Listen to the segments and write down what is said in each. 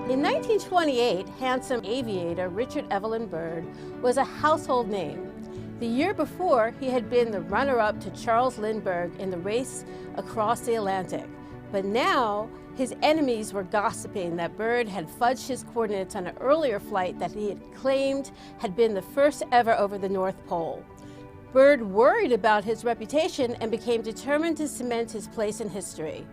In 1928, handsome aviator Richard Byrd was a household name. The year before, he had been the runner-up to Charles Lindbergh in the race across the Atlantic. But now, his enemies were gossiping that Byrd had fudged his coordinates on an earlier flight that he had claimed had been the first ever over the North Pole. Byrd worried about his reputation and became determined to cement his place in history.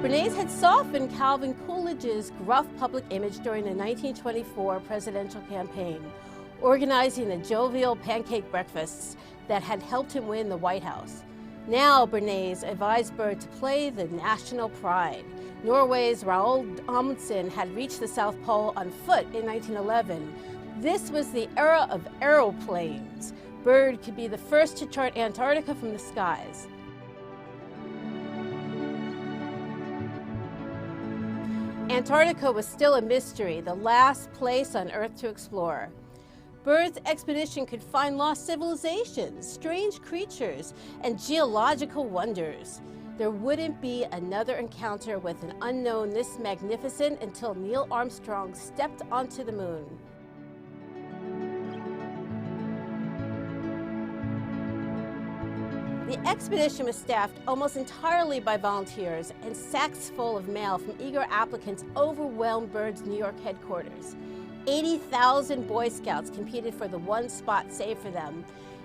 Bernays had softened Calvin Coolidge's gruff public image during the 1924 presidential campaign, organizing the jovial pancake breakfasts that had helped him win the White House. Now Bernays advised Byrd to play the national pride. Norway's Roald Amundsen had reached the South Pole on foot in 1911. This was the era of aeroplanes. Byrd could be the first to chart Antarctica from the skies. Antarctica was still a mystery, the last place on Earth to explore. Byrd's expedition could find lost civilizations, strange creatures, and geological wonders. There wouldn't be another encounter with an unknown this magnificent until Neil Armstrong stepped onto the moon. The expedition was staffed almost entirely by volunteers, and sacks full of mail from eager applicants overwhelmed Byrd's New York headquarters. 80,000 Boy Scouts competed for the one spot saved for them,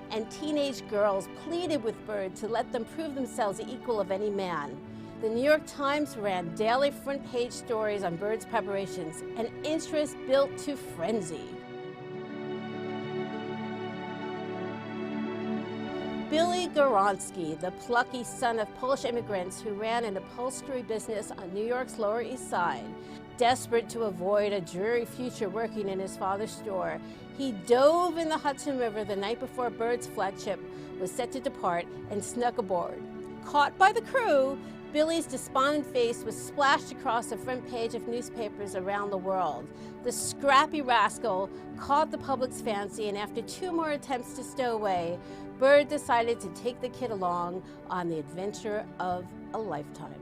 and teenage girls pleaded with Byrd to let them prove themselves the equal of any man. The New York Times ran daily front-page stories on Byrd's preparations, and interest built to frenzy. Billy Goronsky, the plucky son of Polish immigrants who ran an upholstery business on New York's Lower East Side, desperate to avoid a dreary future working in his father's store, he dove in the Hudson River the night before Byrd's flagship was set to depart and snuck aboard. Caught by the crew, Billy's despondent face was splashed across the front page of newspapers around the world. The scrappy rascal caught the public's fancy, and after 2 more attempts to stow away, Byrd decided to take the kid along on the adventure of a lifetime.